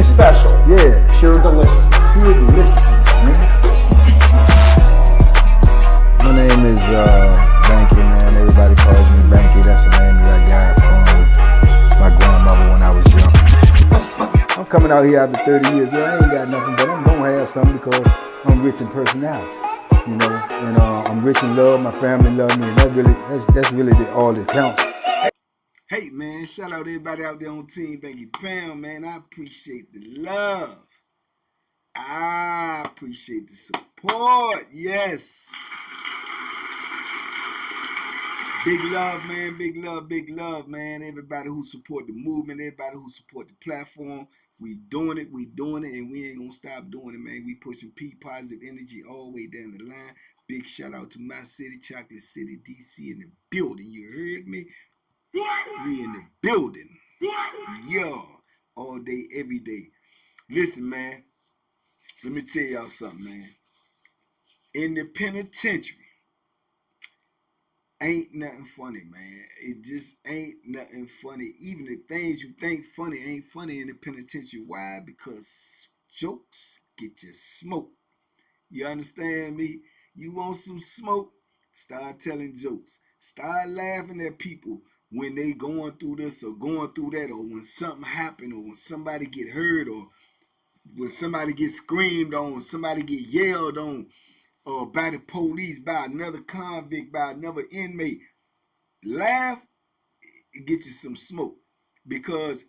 special. Yeah. Pure deliciousness. Pure deliciousness, man. My name is Banky, man. Everybody calls me Banky. That's the name that I got from my grandmother when I was young. I'm coming out here after 30 years. Yeah, I ain't got nothing, but I'm gonna have something because I'm rich in personality, you know, and I'm rich in love. My family love me, and that's really all that counts. Hey man, shout out everybody out there on Team Banky Pound, man. I appreciate the love. I appreciate the support. Yes. Big love, man. Big love, man. Everybody who support the movement, everybody who support the platform. We doing it, and we ain't gonna stop doing it, man. We pushing P positive energy all the way down the line. Big shout out to my city, Chocolate City, DC in the building. You heard me? We in the building. Yo, all day, every day. Listen, man. Let me tell y'all something, man. In the penitentiary, ain't nothing funny, man. It just ain't nothing funny. Even the things you think funny ain't funny in the penitentiary. Why? Because jokes get you smoked. You understand me? You want some smoke? Start telling jokes. Start laughing at people when they going through this or going through that, or when something happen, or when somebody get hurt, or when somebody get screamed on, somebody get yelled on, or by the police, by another convict, by another inmate. Laugh, it gets you some smoke. Because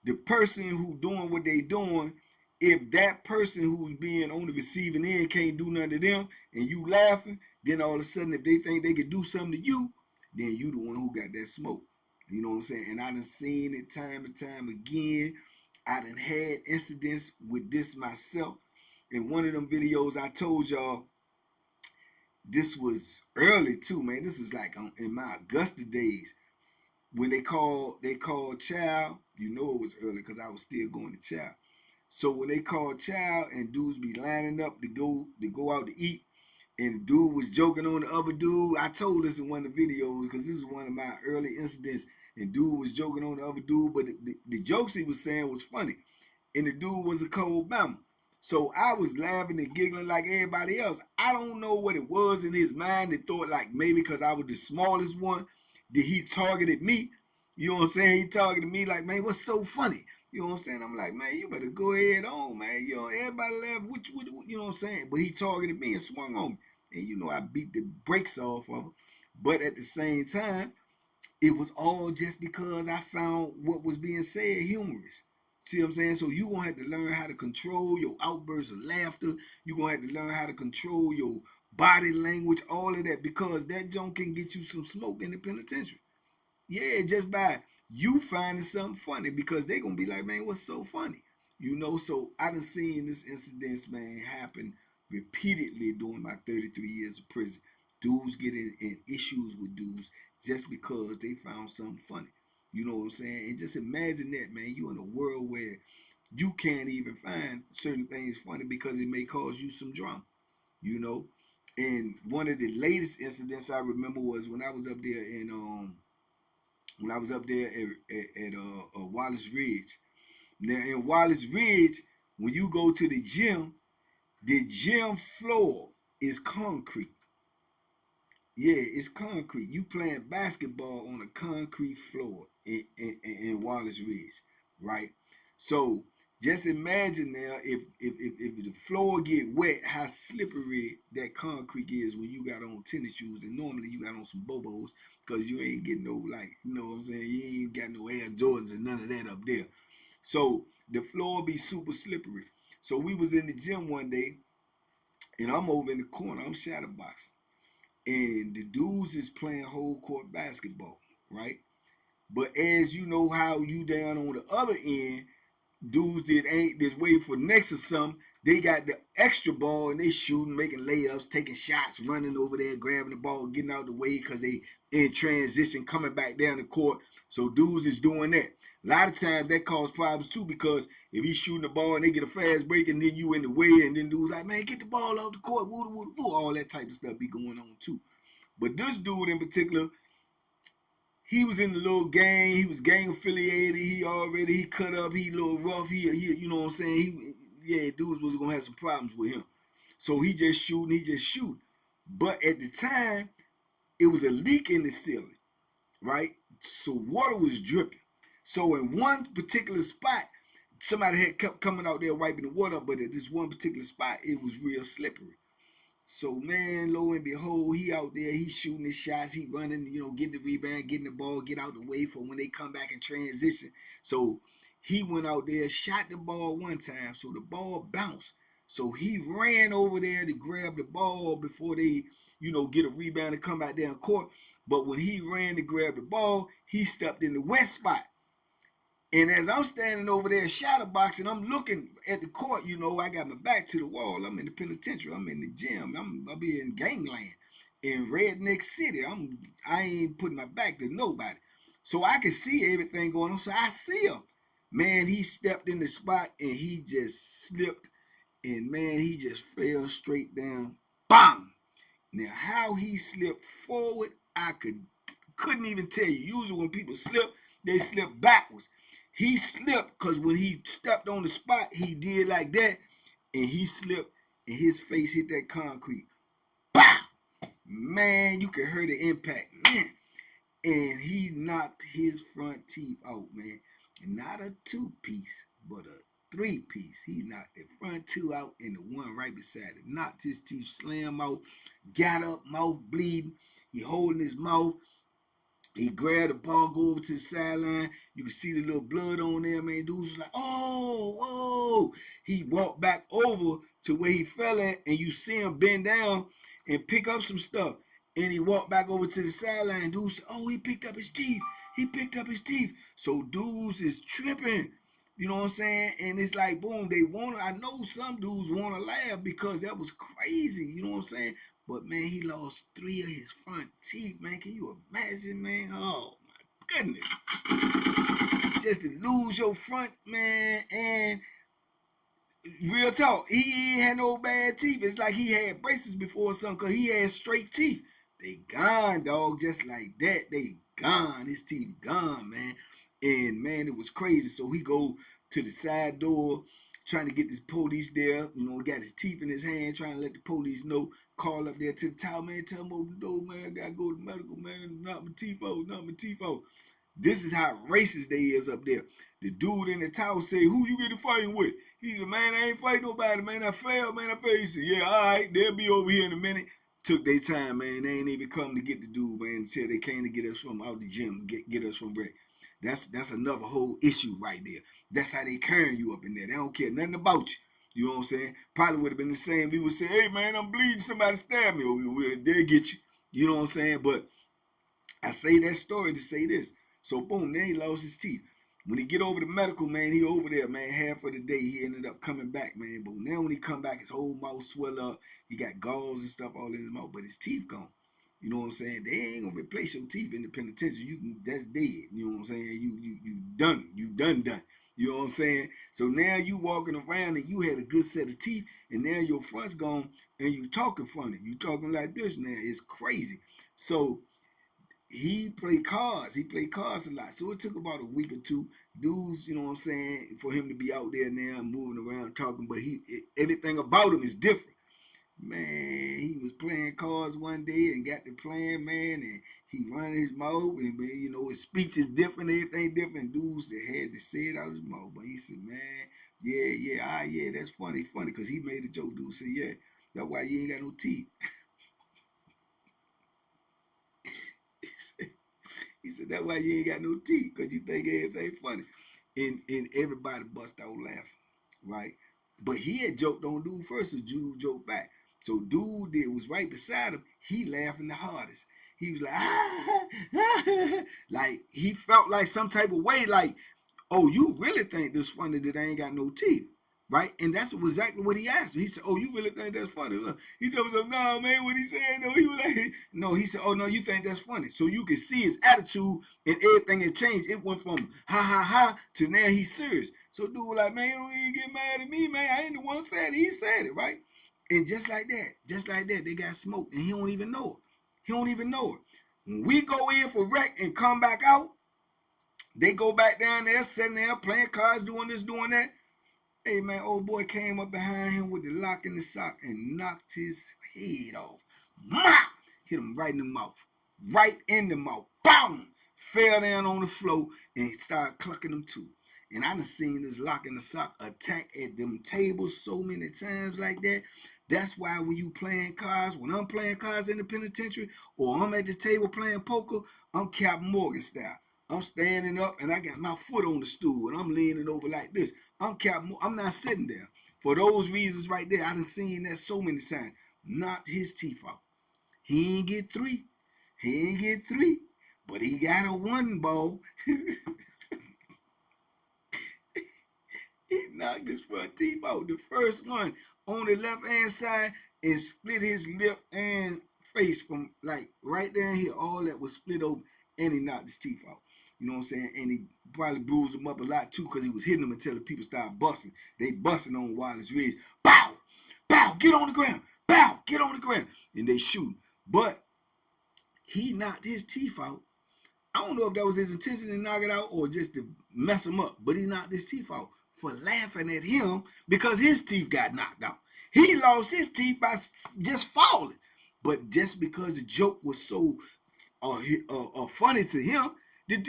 the person who doing what they doing, if that person who's being on the receiving end can't do nothing to them, and you laughing, then all of a sudden, if they think they could do something to you, then you the one who got that smoke. You know what I'm saying? And I done seen it time and time again. I done had incidents with this myself. In one of them videos I told y'all, this was early too, man. This was like in my Augusta days. When they called child, you know it was early because I was still going to child. So when they called child and dudes be lining up to go out to eat, and dude was joking on the other dude. I told this in one of the videos because this is one of my early incidents, and dude was joking on the other dude, but the jokes he was saying was funny. And the dude was a cold Bama. So I was laughing and giggling like everybody else. I don't know what it was in his mind that thought like maybe because I was the smallest one that he targeted me. You know what I'm saying? He targeted me like, man, what's so funny? You know what I'm saying? I'm like, man, you better go ahead on, man. You know, everybody laugh, you know what I'm saying? But he targeted me and swung on me. And you know, I beat the brakes off of him. But at the same time, it was all just because I found what was being said humorous. See what I'm saying? So you're going to have to learn how to control your outbursts of laughter. You're going to have to learn how to control your body language, all of that, because that junk can get you some smoke in the penitentiary. Yeah, just by you finding something funny, because they're going to be like, man, what's so funny? You know, so I done seen this incident, man, happen repeatedly during my 33 years of prison. Dudes getting in issues with dudes just because they found something funny. You know what I'm saying? And just imagine that, man. You in a world where you can't even find certain things funny because it may cause you some drama, you know? And one of the latest incidents I remember was when I was up there at Wallace Ridge. Now in Wallace Ridge, when you go to the gym floor is concrete. Yeah, it's concrete. You playing basketball on a concrete floor in Wallace Ridge, right? So just imagine now if the floor get wet, how slippery that concrete is when you got on tennis shoes, and normally you got on some Bobos because you ain't getting no, like, you know what I'm saying? You ain't got no Air Jordans and none of that up there. So the floor be super slippery. So we was in the gym one day, and I'm over in the corner. I'm shadowboxing. And the dudes is playing whole court basketball, right? But as you know how you down on the other end, dudes that ain't just waiting for next or something, they got the extra ball and they shooting, making layups, taking shots, running over there, grabbing the ball, getting out the way because they in transition, coming back down the court. So dudes is doing that. A lot of times that causes problems too, because if he's shooting the ball and they get a fast break and then you in the way, and then dudes like, man, get the ball off the court, all that type of stuff be going on too. But this dude in particular, he was in the little gang. He was gang affiliated. He cut up. He a little rough. He you know what I'm saying? Dudes was gonna have some problems with him. So he just shooting. But at the time, it was a leak in the ceiling, right? So water was dripping. So in one particular spot, somebody had kept coming out there wiping the water up, but at this one particular spot, it was real slippery. So man, lo and behold, he out there, he shooting his shots, he running, getting the rebound, getting the ball, get out the way for when they come back and transition. So he went out there, shot the ball one time, so the ball bounced. So he ran over there to grab the ball before they, get a rebound and come back down court. But when he ran to grab the ball, he stepped in the wet spot. And as I'm standing over there shadow boxing, I'm looking at the court, I got my back to the wall. I'm in the penitentiary. I'm in the gym. I'll be in gangland in Redneck City. I ain't putting my back to nobody. So I can see everything going on. So I see him. Man, he stepped in the spot and he just slipped. And man, he just fell straight down. Bang! Now, how he slipped forward, I couldn't even tell you. Usually when people slip, they slip backwards. He slipped because when he stepped on the spot, he did like that, and he slipped, and his face hit that concrete. Bah! Man, you can hear the impact. Man. And he knocked his front teeth out, man. Not a 2-piece, but a 3-piece. He knocked the front two out and the one right beside it. Knocked his teeth, slam out, got up, mouth bleeding. He holding his mouth. He grabbed the ball, go over to the sideline. You can see the little blood on there, man. Dudes was like, oh. He walked back over to where he fell at, and you see him bend down and pick up some stuff. And he walked back over to the sideline. Dudes said, he picked up his teeth. He picked up his teeth. So dudes is tripping. You know what I'm saying? And it's like, boom, I know some dudes want to laugh because that was crazy. You know what I'm saying? But, man, he lost 3 of his front teeth, man. Can you imagine, man? Oh, my goodness. Just to lose your front, man, and real talk, he ain't had no bad teeth. It's like he had braces before or something because he had straight teeth. They gone, dog, just like that. They gone. His teeth gone, man. And, man, it was crazy. So he go to the side door, trying to get this police there, got his teeth in his hand, trying to let the police know, call up there to the tower, man, tell him open the door, man, I gotta go to the medical, man, knock my teeth out. This is how racist they is up there. The dude in the tower say, who you get to fighting with? He said, man, I ain't fighting nobody, man, I fell. He said, yeah, all right, they'll be over here in a minute. Took their time, man, they ain't even come to get the dude, man, until they came to get us from out the gym, get us from rec. That's another whole issue right there. That's how they carrying you up in there. They don't care nothing about you. You know what I'm saying? Probably would have been the same. He would say, hey, man, I'm bleeding. Somebody stabbed me. They'll get you. You know what I'm saying? But I say that story to say this. So, boom, then he lost his teeth. When he get over to medical, man, he over there, man, half of the day. He ended up coming back, man. But now when he come back, his whole mouth swell up. He got galls and stuff all in his mouth, but his teeth gone. You know what I'm saying? They ain't gonna replace your teeth in the penitentiary. That's dead. You know what I'm saying? You done. You done. You know what I'm saying? So now you walking around and you had a good set of teeth, and now your front's gone, and you talking funny. You talking like this now. It's crazy. So he played cards. He played cards a lot. So it took about a week or two. Dudes, you know what I'm saying, for him to be out there now moving around talking, but everything about him is different. Man, he was playing cards one day and got to playing, man, and he run his mouth, and man, his speech is different, everything different. Dudes had to say it out of his mouth, but he said, man, yeah, that's funny, because he made a joke. Dude said, yeah, that's why you ain't got no teeth. He said, that's why you ain't got no teeth, because you think everything funny. And everybody bust out laughing, right? But he had joked on dude first, so dude joked back. So dude that was right beside him, he laughing the hardest. He was like, like he felt like some type of way, like, oh, you really think this funny that I ain't got no teeth, right? And that's exactly what he asked me. He said, oh, you really think that's funny? He told me, no, man, what he said, no, he was like, no, he said, oh, no, you think that's funny. So you can see his attitude and everything had changed. It went from ha, to now he's serious. So dude was like, man, you don't even get mad at me, man. I ain't the one said it. He said it, right? And just like that, they got smoked, and he don't even know it. When we go in for rec and come back out, they go back down there, sitting there, playing cards, doing this, doing that. Hey, man, old boy came up behind him with the lock in the sock and knocked his head off. Ma! Hit him right in the mouth. Right in the mouth. Boom! Fell down on the floor and started clucking them too. And I done seen this lock in the sock attack at them tables so many times like that. That's why when you playing cards, when I'm playing cards in the penitentiary, or I'm at the table playing poker, I'm Captain Morgan style. I'm standing up and I got my foot on the stool and I'm leaning over like this. I'm not sitting there. For those reasons right there, I done seen that so many times. Knocked his teeth out. He ain't get 3. He ain't get 3. But he got a 1 ball. He knocked his front teeth out. The first one on the left hand side and split his lip and face from like right down here. All that was split open and he knocked his teeth out. You know what I'm saying? And he probably bruised them up a lot too because he was hitting them until the people started busting. They busting on Wallace Ridge. Bow! Bow! Get on the ground! Bow! Get on the ground! And they shoot. But he knocked his teeth out. I don't know if that was his intention to knock it out or just to mess him up. But he knocked his teeth out for laughing at him because his teeth got knocked out. He lost his teeth by just falling. But just because the joke was so funny to him,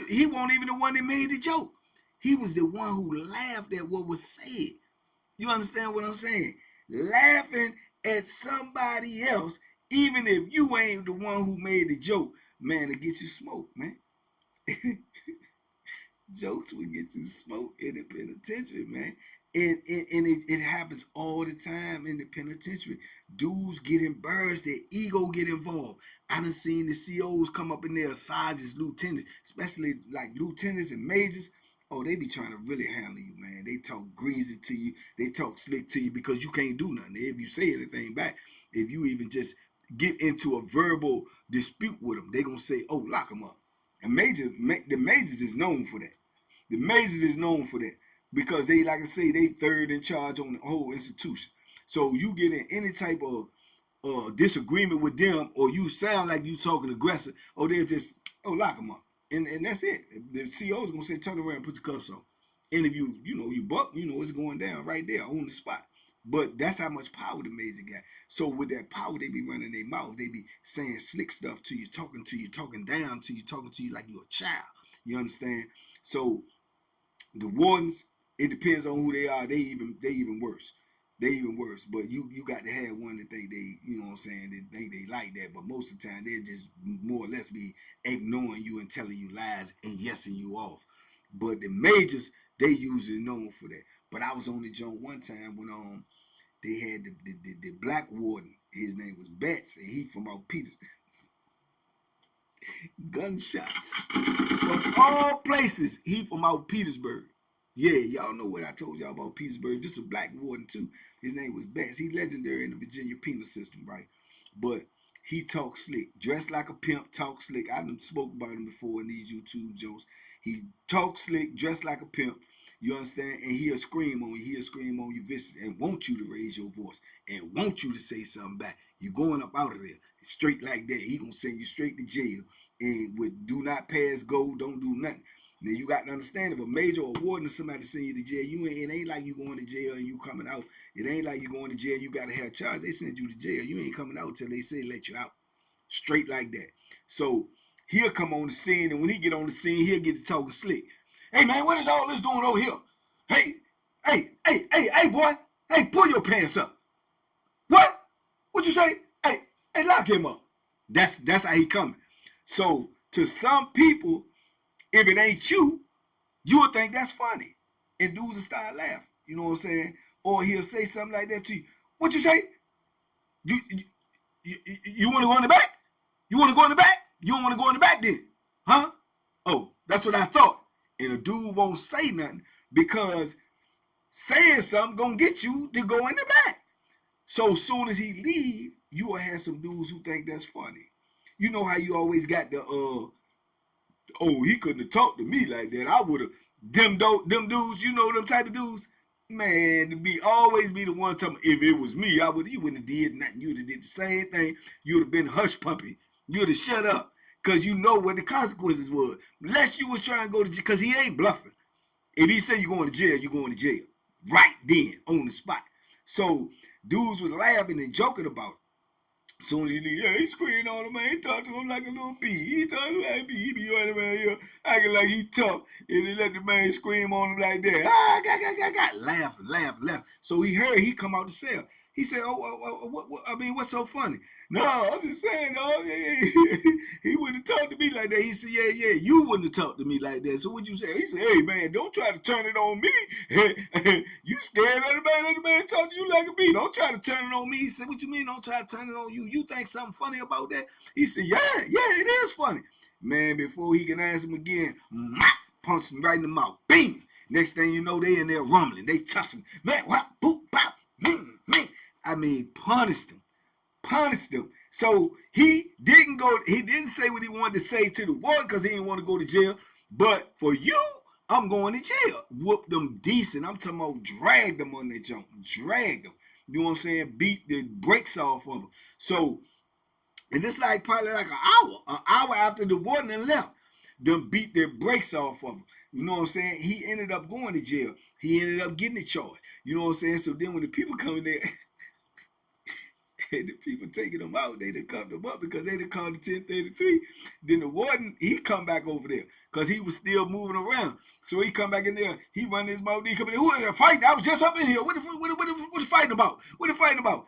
he wasn't even the one that made the joke. He was the one who laughed at what was said. You understand what I'm saying? Laughing at somebody else, even if you ain't the one who made the joke, man, to get you smoked, man. Jokes will get you smoked in the penitentiary, man. And it happens all the time in the penitentiary. Dudes get embarrassed, their ego get involved. I done seen the COs come up in there, sergeants, lieutenants, especially like lieutenants and majors. Oh, they be trying to really handle you, man. They talk greasy to you. They talk slick to you because you can't do nothing. If you say anything back, if you even just get into a verbal dispute with them, they gonna say, oh, lock them up. And the majors is known for that. The majors is known for that because they, like I say, they third in charge on the whole institution. So you get in any type of disagreement with them, or you sound like you talking aggressive, or they'll just, oh, lock them up. And that's it. The CO's gonna say, turn around and put the cuffs on. And if you buck, it's going down right there on the spot. But that's how much power the major got. So with that power, they be running their mouth. They be saying slick stuff to you, talking down to you, talking to you like you're a child. You understand? So the wardens, it depends on who they are. They even worse. They even worse. But you got to have one that think they, you know what I'm saying, they think they like that. But most of the time, they just more or less be ignoring you and telling you lies and yesing you off. But the majors, they usually known for that. But I was on the joint one time when they had the black warden. His name was Betts, and he from out Peters. Gunshots from all places. He from out Petersburg. Yeah, y'all know what I told y'all about Petersburg. Just a black warden too. His name was Betts. He legendary in the Virginia penal system, right? But he talk slick, dressed like a pimp, talk slick. I done spoke about him before in these YouTube jokes. He talk slick, dressed like a pimp. You understand? And he'll scream on you. He'll scream on you vicious and want you to raise your voice and want you to say something back. You're going up out of there straight like that. He gonna send you straight to jail. And with do not pass go, don't do nothing. Now you got to understand, if a major or warden or somebody send you to jail, it ain't like you going to jail and you coming out. It ain't like you going to jail, you got to have charge. They send you to jail. You ain't coming out till they say let you out. Straight like that. So he'll come on the scene, and when he get on the scene, he'll get to talking slick. Hey, man, what is all this doing over here? Hey, boy. Hey, pull your pants up. What? What you say? Hey, lock him up. That's how he coming. So to some people, if it ain't you, you'll think that's funny. And dudes will start laughing. You know what I'm saying? Or he'll say something like that to you. What you say? You want to go in the back? You want to go in the back? You don't want to go in the back then? Huh? Oh, that's what I thought. And a dude won't say nothing because saying something gonna get you to go in the back. So as soon as he leave, you will have some dudes who think that's funny. You know how you always got the oh, he couldn't have talked to me like that. I would have them dudes, you know them type of dudes. Man, to always be the one talking, if it was me, you wouldn't have did nothing. You would have did the same thing. You would have been hush puppy. You would have shut up. because you know what the consequences was. Unless you was trying to go to jail, because he ain't bluffing. If he said you're going to jail, you're going to jail. Right then, on the spot. So dudes was laughing and joking about it. Soon as he leave, yeah, he screamed on him, man. He talked to him like a little bee. He talked to him like a bee. He be running around here acting like he tough. And he let the man scream on him like that. Laughing. So he heard he come out the cell. He said, what's so funny? No, I'm just saying, dog. He wouldn't have talked to me like that. He said, yeah, you wouldn't have talked to me like that. So what'd you say? He said, hey, man, don't try to turn it on me. You scared of the man, let the man talk to you like a bee. Don't try to turn it on me. He said, what you mean don't try to turn it on you? You think something funny about that? He said, yeah, it is funny. Man, before he can answer him again, punched him right in the mouth. Bing! Next thing you know, they in there rumbling. They tussling. Man, what? Boop, pop. Man. I mean, punished him. So he didn't say what he wanted to say to the warden because he didn't want to go to jail. But for you, I'm going to jail. Whooped them decent. I'm talking about dragged them on that jump. Dragged them. You know what I'm saying? Beat the brakes off of them. So, and this like probably like an hour after the warden had left. Them beat their brakes off of him. You know what I'm saying? He ended up going to jail. He ended up getting the charge. You know what I'm saying? So then when the people come in there, and the people taking them out, they done cuffed them up because they done called the 1033. Then the warden, he come back over there because he was still moving around. So he come back in there. He run his mouth. He come in there. Who is that fighting? I was just up in here. What the fighting about? What the fighting about?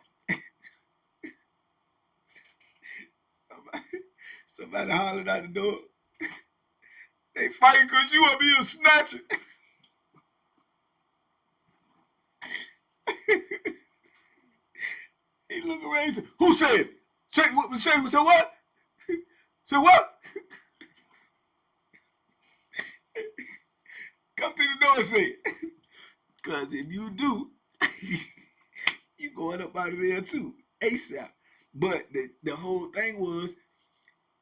Somebody hollered out the door. They fighting because you up here snatching. He look around and said, who said it? Say what? Say what? Come to the door and say it. Because if you do, you going up out of there too, ASAP. But the whole thing was,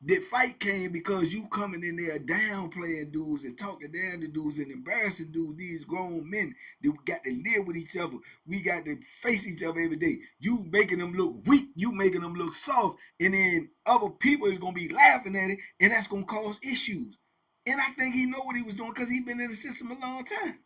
the fight came because you coming in there downplaying dudes and talking down to dudes and embarrassing dudes, these grown men that we got to live with each other. We got to face each other every day. You making them look weak. You making them look soft. And then other people is going to be laughing at it, and that's going to cause issues. And I think he know what he was doing because he been in the system a long time.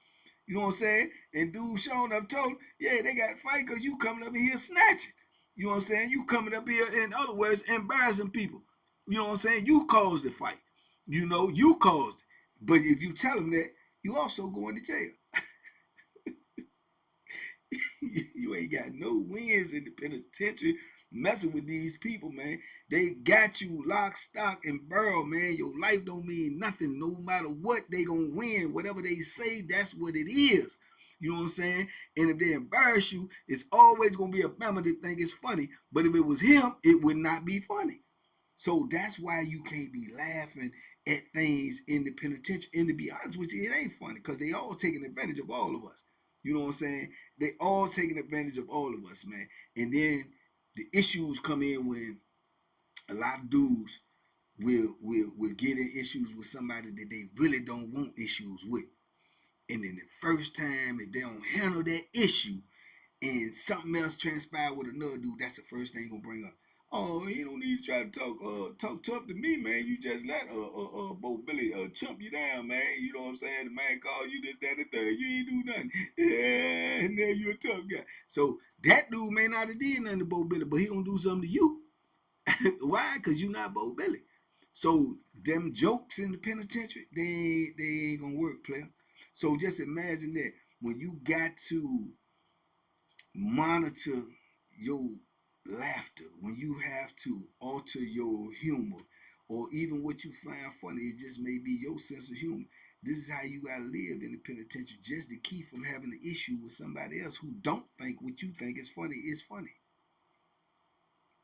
You know what I'm saying? And dude showing up told, yeah, they got to fight because you coming up in here snatching. You know what I'm saying? You coming up here, in other words, embarrassing people. You know what I'm saying? You caused the fight. You know, you caused it. But if you tell them that, you also going to jail. You ain't got no wins in the penitentiary messing with these people, man. They got you lock, stock, and barrel, man. Your life don't mean nothing. No matter what, they gonna win. Whatever they say, that's what it is. You know what I'm saying? And if they embarrass you, it's always gonna be a member that think it's funny. But if it was him, it would not be funny. So that's why you can't be laughing at things in the penitentiary. And to be honest with you, it ain't funny because they all taking advantage of all of us. You know what I'm saying? They all taking advantage of all of us, man. And then the issues come in when a lot of dudes will get in issues with somebody that they really don't want issues with. And then the first time that they don't handle that issue and something else transpire with another dude, that's the first thing gonna bring up. Oh, he don't need to try to talk tough to me, man. You just let Bo Billy chump you down, man. You know what I'm saying? The man called you this, that, and third. You ain't do nothing. Yeah, and now you a tough guy. So that dude may not have did nothing to Bo Billy, but he gonna do something to you. Why? Because you not Bo Billy. So them jokes in the penitentiary, they ain't gonna work, player. So just imagine that when you got to monitor your laughter, when you have to alter your humor, or even what you find funny, it just may be your sense of humor. This is how you gotta live in the penitentiary, just to keep from having an issue with somebody else who don't think what you think is funny is funny.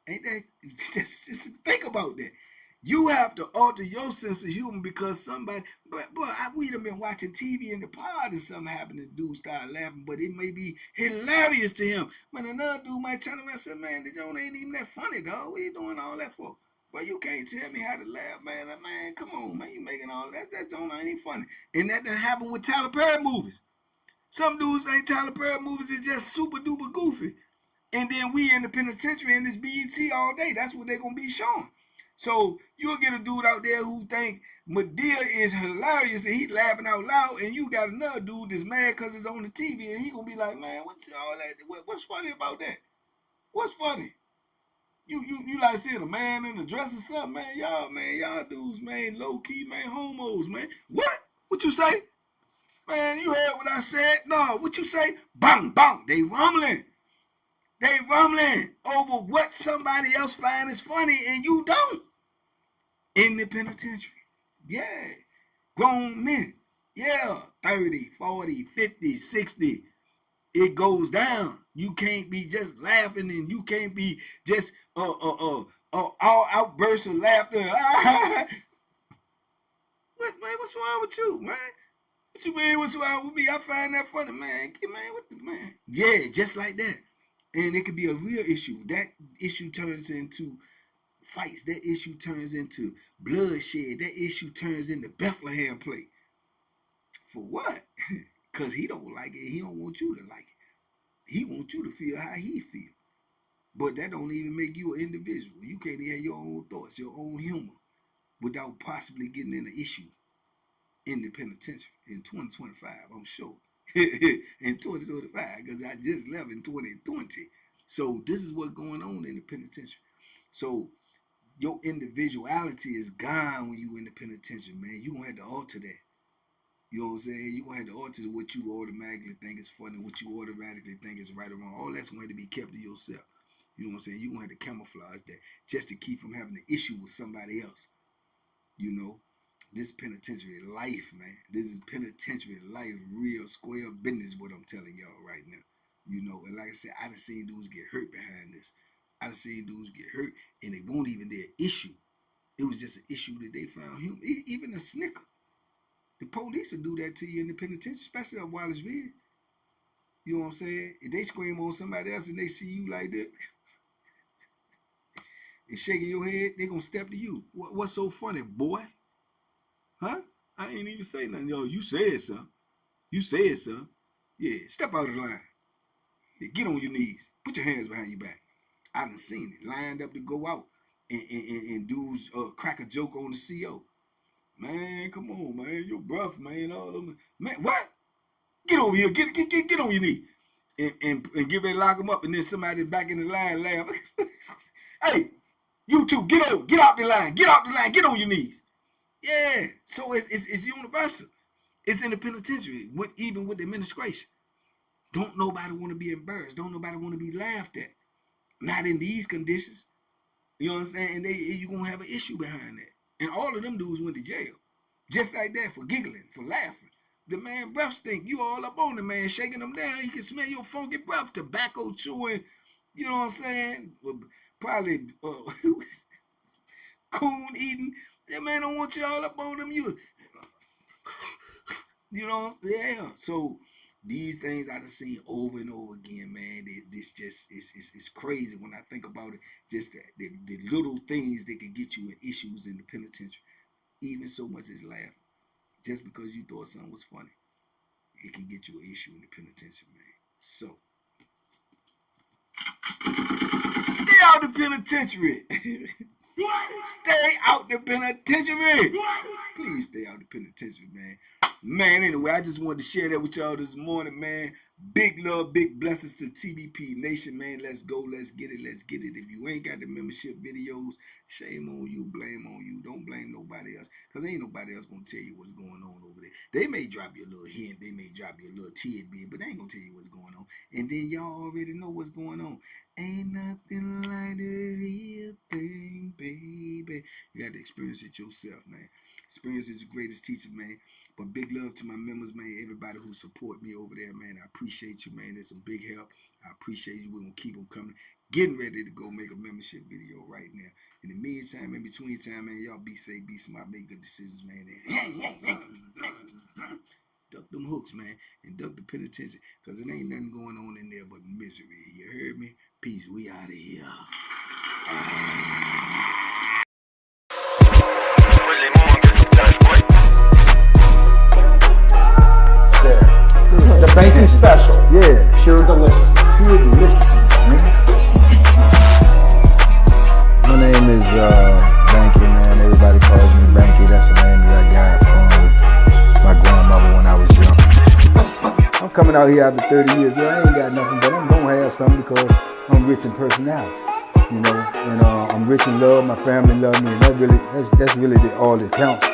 Ain't that just think about that? You have to alter your sense of humor because somebody, but we done been watching TV in the pod and something happened and dude start laughing, but it may be hilarious to him. But another dude might turn around and say, man, the joint ain't even that funny, dog. What you doing all that for? Well, you can't tell me how to laugh, man. Man, come on, man. You making all that. That joint ain't funny. And that done happen with Tyler Perry movies. Some dudes ain't Tyler Perry movies is just super duper goofy. And then we in the penitentiary in this BET all day. That's what they're going to be showing. So you'll get a dude out there who think Medea is hilarious and he laughing out loud, and you got another dude that's mad because it's on the TV and he gonna be like, man, what's all that? What's funny about that? What's funny? You like seeing a man in a dress or something, man? Y'all dudes, man, low key, man, homos, man. What? What you say? Man, you heard what I said? No, what you say? Bang, bang. They rumbling. They rumbling over what somebody else finds is funny and you don't. In the penitentiary. Yeah. Grown men. Yeah. 30, 40, 50, 60. It goes down. You can't be just laughing and you can't be just all outbursts of laughter. What, man, what's wrong with you, man? What you mean, what's wrong with me? I find that funny, man. Man, what the man? Yeah, just like that. And it could be a real issue. That issue turns into fights. That issue turns into bloodshed. That issue turns into Bethlehem play. For what? Because he don't like it. He don't want you to like it. He wants you to feel how he feel. But that don't even make you an individual. You can't even have your own thoughts, your own humor, without possibly getting in an issue in the penitentiary in 2025, I'm sure. In 2025, because I just left in 2020. So this is what's going on in the penitentiary. So your individuality is gone when you in the penitentiary, man. You gonna have to alter that. You know what I'm saying? You're going to have to alter what you automatically think is funny, what you automatically think is right or wrong. All that's going to be kept to yourself. You know what I'm saying? You're going to have to camouflage that just to keep from having an issue with somebody else. You know, this penitentiary life, man. This is penitentiary life, real square business, what I'm telling y'all right now. You know, and like I said, I done seen dudes get hurt behind this. I done seen dudes get hurt and they won't even their issue. It was just an issue that they found him. Even a snicker. The police will do that to you in the penitentiary, especially at Wallaceville. You know what I'm saying? If they scream on somebody else and they see you like that and shaking your head, they gonna step to you. What's so funny, boy? Huh? I ain't even say nothing. Yo, you said something. You said something. Yeah, step out of the line. Yeah, get on your knees. Put your hands behind your back. I done seen it. Lined up to go out and dudes crack a joke on the CO. Man, come on, man. You're rough, man. All of them. Man, what? Get over here. Get on your knee. And get ready to lock them up. And then somebody back in the line laugh. Hey, you two, get out the line. Get out the line. Get on your knees. Yeah. So it's universal. It's in the penitentiary, even with the administration. Don't nobody want to be embarrassed. Don't nobody want to be laughed at. Not in these conditions. You understand? And you're going to have an issue behind that. And all of them dudes went to jail. Just like that, for giggling, for laughing. The man breath stink. You all up on the man, shaking them down. He can smell your funky breath, tobacco chewing. You know what I'm saying? Probably coon eating. That man don't want you all up on them. You know, yeah. So these things I done seen over and over again, man. This just it's crazy when I think about it. Just the little things that can get you in issues in the penitentiary. Even so much as laughing. Just because you thought something was funny, it can get you an issue in the penitentiary, man. So stay out the penitentiary. Stay out the penitentiary. Please stay out the penitentiary, man. Man, anyway, I just wanted to share that with y'all this morning, man. Big love, big blessings to TBP Nation, man. Let's go, let's get it, let's get it. If you ain't got the membership videos, shame on you, blame on you. Don't blame nobody else, because ain't nobody else going to tell you what's going on over there. They may drop you a little hint, they may drop you a little tidbit, but they ain't going to tell you what's going on. And then y'all already know what's going on. Ain't nothing like the real thing, baby. You got to experience it yourself, man. Experience is the greatest teacher, man. But big love to my members, man. Everybody who support me over there, man. I appreciate you, man. It's a big help. I appreciate you. We're going to keep them coming. Getting ready to go make a membership video right now. In the meantime, in between time, man, y'all be safe, be smart, make good decisions, man. Duck them hooks, man. And duck the penitentiary. Because it ain't nothing going on in there but misery. You heard me? Peace. We out of here. The banking special. Yeah. Pure deliciousness. Pure deliciousness, man. My name is Banky. coming out here after 30 years. Yeah, I ain't got nothing, but I'm gonna have something because I'm rich in personality, you know, and I'm rich in love. My family love me, and that's really all that counts.